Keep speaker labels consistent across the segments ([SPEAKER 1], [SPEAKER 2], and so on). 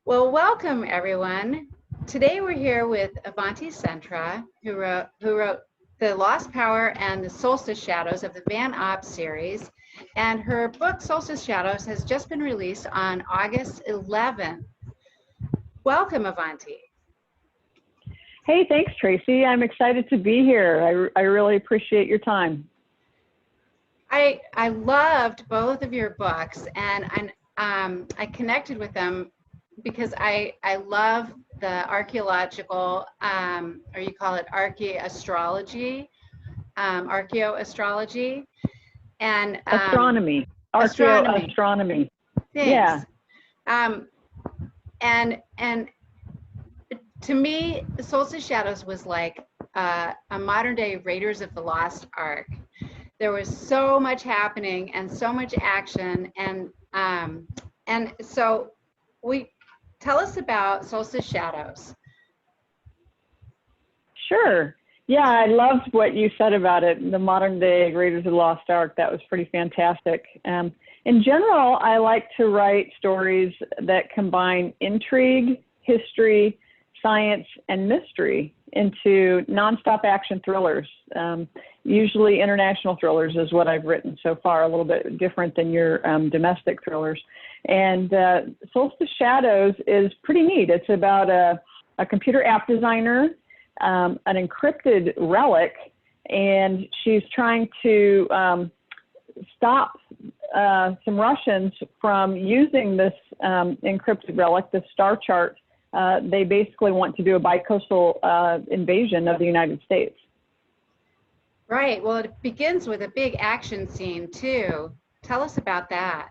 [SPEAKER 1] Well, welcome everyone. Today we're here with Avanti Centrae, who wrote The Lost Power and the Solstice Shadows of the Van Op series. And her book, Solstice Shadows, has just been released on August 11th. Welcome, Avanti.
[SPEAKER 2] Hey, thanks, Tracy. I'm excited to be here. I really appreciate your time.
[SPEAKER 1] I loved both of your books, and I connected with them because I love the archaeological, or you call it Archaeo Astrology, Archaeo Astrology, and
[SPEAKER 2] astronomy. Archaeo Astronomy.
[SPEAKER 1] Thanks. Yeah. And to me, Solstice Shadows was like a modern day Raiders of the Lost Ark. There was so much happening and so much action, and so tell us about Solstice Shadows.
[SPEAKER 2] Sure. Yeah, I loved what you said about it, the modern day Raiders of the Lost Ark. That was pretty fantastic. In general, I like to write stories that combine intrigue, history, science, and mystery into nonstop action thrillers. Usually international thrillers is what I've written so far, a little bit different than your domestic thrillers. And Solstice Shadows is pretty neat. It's about a computer app designer, an encrypted relic, and she's trying to stop some Russians from using this encrypted relic, this star chart. They basically want to do a bicoastal invasion of the United States.
[SPEAKER 1] Right. Well, it begins with a big action scene, too. Tell us about that.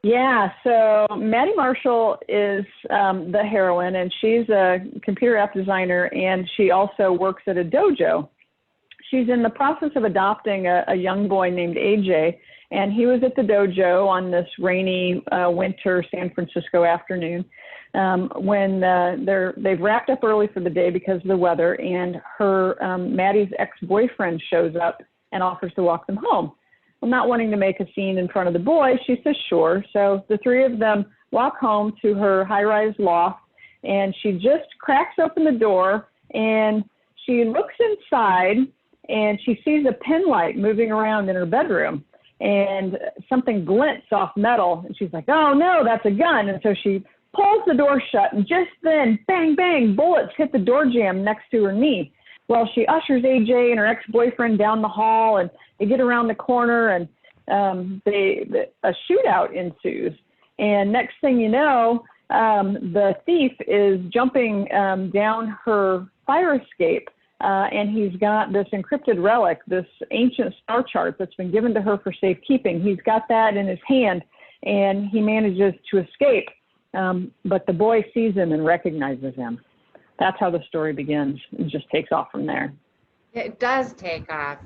[SPEAKER 2] Yeah, so Maddie Marshall is the heroine, and she's a computer app designer, and she also works at a dojo. She's in the process of adopting a young boy named AJ, and he was at the dojo on this rainy winter San Francisco afternoon when they've wrapped up early for the day because of the weather, and her Maddie's ex-boyfriend shows up and offers to walk them home. Well, not wanting to make a scene in front of the boy, she says sure. So the three of them walk home to her high-rise loft, and she just cracks open the door, and she looks inside, and she sees a pin light moving around in her bedroom, and something glints off metal, and she's like, oh no, that's a gun. And so she pulls the door shut, and just then, bang, bang, bullets hit the door jamb next to her knee. Well, she ushers AJ and her ex-boyfriend down the hall, and they get around the corner, and a shootout ensues. And next thing you know, the thief is jumping down her fire escape, and he's got this encrypted relic, this ancient star chart that's been given to her for safekeeping. He's got that in his hand, and he manages to escape. But the boy sees him and recognizes him. That's how the story begins. It just takes off from there.
[SPEAKER 1] It does take off.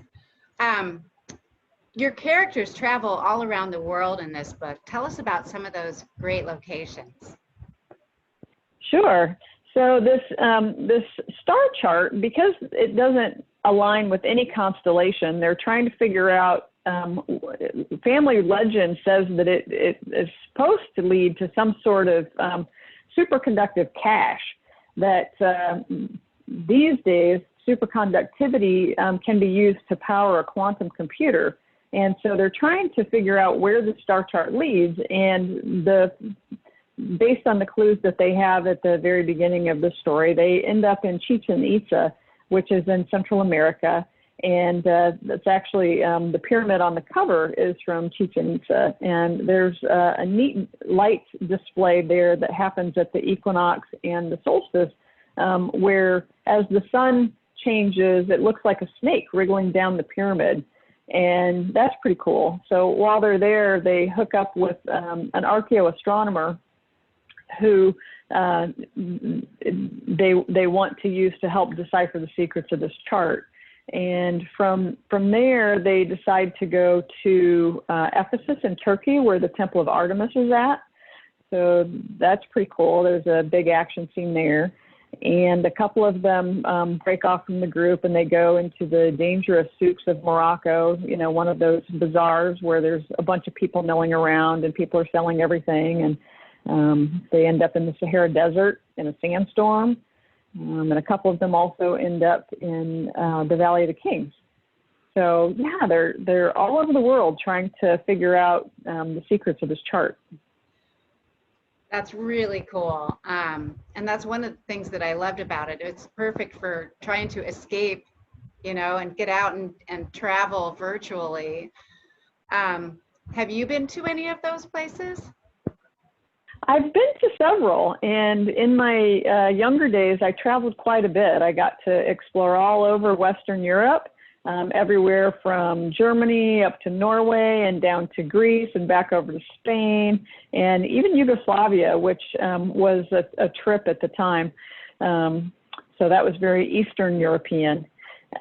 [SPEAKER 1] Your characters travel all around the world in this book. Tell us about some of those great locations.
[SPEAKER 2] Sure. So this star chart, because it doesn't align with any constellation, they're trying to figure out, family legend says that it is supposed to lead to some sort of superconductive cache that these days superconductivity can be used to power a quantum computer. And so they're trying to figure out where the star chart leads, and based on the clues that they have at the very beginning of the story, they end up in Chichen Itza, which is in Central America. And that's actually the pyramid on the cover is from Chichen Itza. And there's a neat light display there that happens at the equinox and the solstice, where as the sun changes, it looks like a snake wriggling down the pyramid. And that's pretty cool. So while they're there, they hook up with an Archaeo astronomer who they want to use to help decipher the secrets of this chart. And from there, they decide to go to Ephesus in Turkey, where the Temple of Artemis is at. So that's pretty cool. There's a big action scene there. And a couple of them break off from the group, and they go into the dangerous souks of Morocco, you know, one of those bazaars where there's a bunch of people milling around and people are selling everything. And They end up in the Sahara Desert in a sandstorm, and a couple of them also end up in the Valley of the Kings. So yeah, they're all over the world trying to figure out the secrets of this chart.
[SPEAKER 1] That's really cool. And that's one of the things that I loved about it. It's perfect for trying to escape, you know, and get out and travel virtually. Have you been to any of those places?
[SPEAKER 2] I've been to several, and in my younger days, I traveled quite a bit. I got to explore all over Western Europe, everywhere from Germany up to Norway and down to Greece and back over to Spain, and even Yugoslavia, which was a trip at the time. So that was very Eastern European.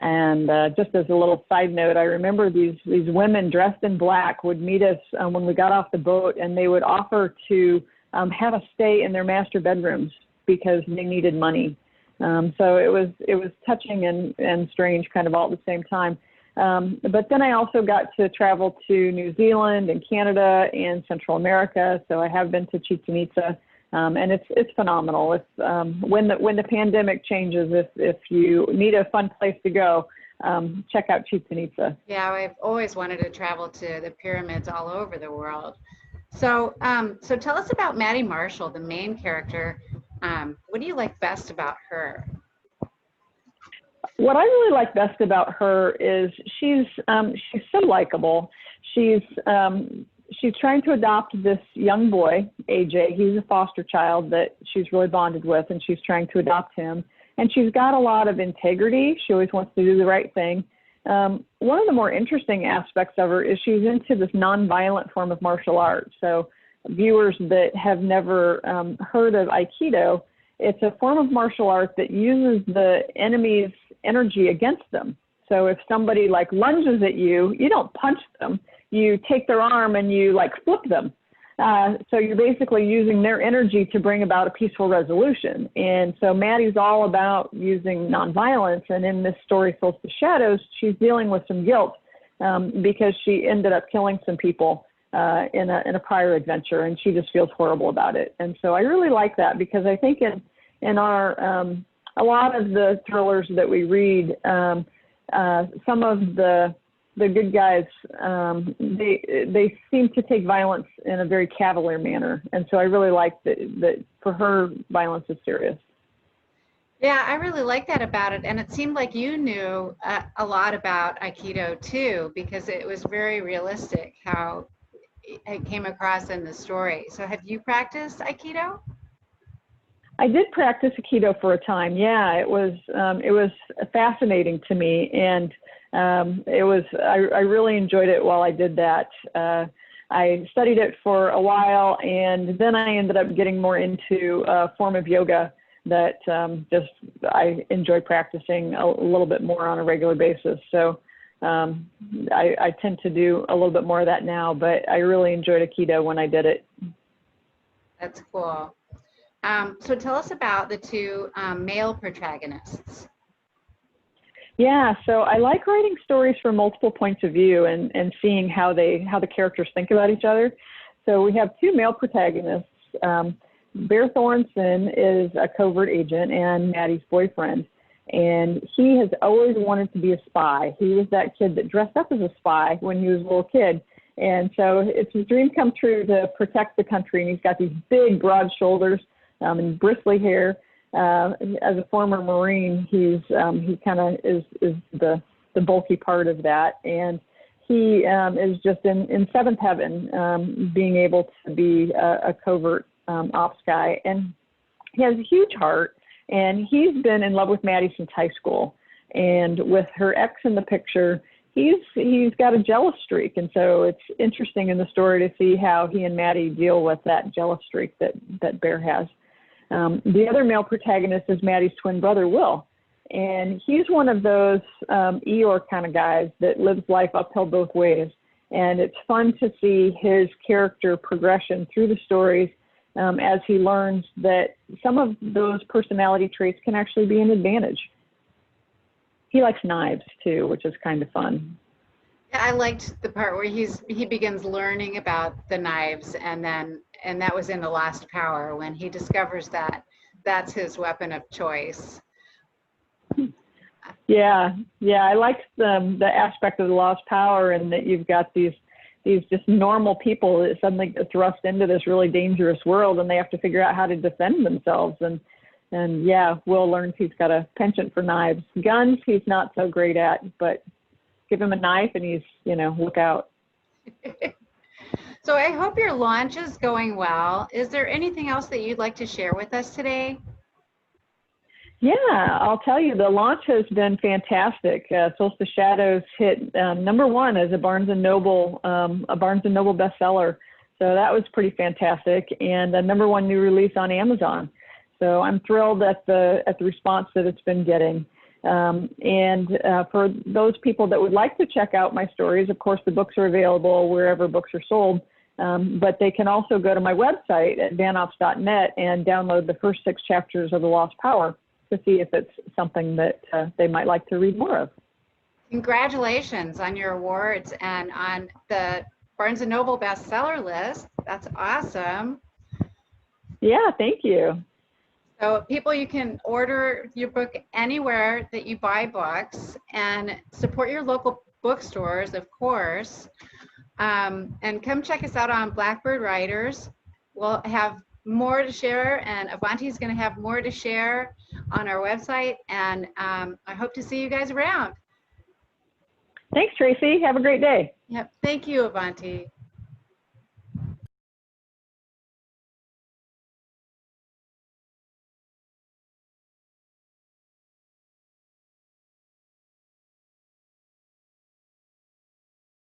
[SPEAKER 2] And just as a little side note, I remember these women dressed in black would meet us when we got off the boat, and they would offer to have us stay in their master bedrooms because they needed money. So it was touching and strange kind of all at the same time. But then I also got to travel to New Zealand and Canada and Central America. So I have been to Chichen Itza. And it's phenomenal. When the pandemic changes, if you need a fun place to go, check out Chichen Itza.
[SPEAKER 1] Yeah, I've always wanted to travel to the pyramids all over the world. So tell us about Maddie Marshall, the main character. What do you like best about her?
[SPEAKER 2] What I really like best about her is she's so likable. She's trying to adopt this young boy, AJ. He's a foster child that she's really bonded with, and she's trying to adopt him. And she's got a lot of integrity. She always wants to do the right thing. One of the more interesting aspects of her is she's into this nonviolent form of martial arts. So viewers that have never heard of Aikido, it's a form of martial art that uses the enemy's energy against them. So if somebody like lunges at you, you don't punch them. You take their arm and you like flip them. So you're basically using their energy to bring about a peaceful resolution. And so Maddie's all about using nonviolence. And in this story, Solstice Shadows, she's dealing with some guilt because she ended up killing some people in a prior adventure, and she just feels horrible about it. And so I really like that, because I think in our a lot of the thrillers that we read, some of the good guys, they seem to take violence in a very cavalier manner. And so I really like that for her, violence is serious.
[SPEAKER 1] Yeah, I really like that about it. And it seemed like you knew a lot about Aikido too, because it was very realistic how it came across in the story. So have you practiced Aikido?
[SPEAKER 2] I did practice Aikido for a time. Yeah, it was fascinating to me, and I really enjoyed it while I did that. I studied it for a while, and then I ended up getting more into a form of yoga that I enjoy practicing a little bit more on a regular basis. So I tend to do a little bit more of that now, but I really enjoyed Aikido when I did it.
[SPEAKER 1] That's cool. So tell us about the two male protagonists.
[SPEAKER 2] Yeah, so I like writing stories from multiple points of view and seeing how the characters think about each other. So we have two male protagonists. Bear Thornton is a covert agent and Maddie's boyfriend, and he has always wanted to be a spy. He was that kid that dressed up as a spy when he was a little kid. And so it's his dream come true to protect the country, and he's got these big, broad shoulders and bristly hair. As a former Marine, he kind of is the bulky part of that, and he is just in seventh heaven, being able to be a covert ops guy, and he has a huge heart, and he's been in love with Maddie since high school, and with her ex in the picture, he's got a jealous streak, and so it's interesting in the story to see how he and Maddie deal with that jealous streak that Bear has. The other male protagonist is Maddie's twin brother, Will, and he's one of those Eeyore kind of guys that lives life uphill both ways, and it's fun to see his character progression through the stories as he learns that some of those personality traits can actually be an advantage. He likes knives too, which is kind of fun.
[SPEAKER 1] Yeah, I liked the part where he begins learning about the knives, and that was in The Lost Power when he discovers that that's his weapon of choice.
[SPEAKER 2] Yeah, yeah, I like the aspect of the lost power, and that you've got these just normal people that suddenly get thrust into this really dangerous world, and they have to figure out how to defend themselves. And yeah, Will learns he's got a penchant for knives. Guns he's not so great at, but give him a knife and he's, look out.
[SPEAKER 1] So I hope your launch is going well. Is there anything else that you'd like to share with us today?
[SPEAKER 2] Yeah, I'll tell you, the launch has been fantastic. Solstice Shadows hit #1 as a Barnes & Noble bestseller. So that was pretty fantastic, and a #1 new release on Amazon. So I'm thrilled at the response that it's been getting. For those people that would like to check out my stories, of course, the books are available wherever books are sold. But they can also go to my website at vanops.net and download the first 6 chapters of The Lost Power to see if it's something that they might like to read more of.
[SPEAKER 1] Congratulations on your awards and on the Barnes & Noble bestseller list. That's awesome.
[SPEAKER 2] Yeah, thank you.
[SPEAKER 1] So people, you can order your book anywhere that you buy books, and support your local bookstores, of course. And come check us out on Blackbird Writers. We'll have more to share, and Avanti is going to have more to share on our website. And I hope to see you guys around.
[SPEAKER 2] Thanks, Tracy. Have a great day.
[SPEAKER 1] Yep. Thank you, Avanti.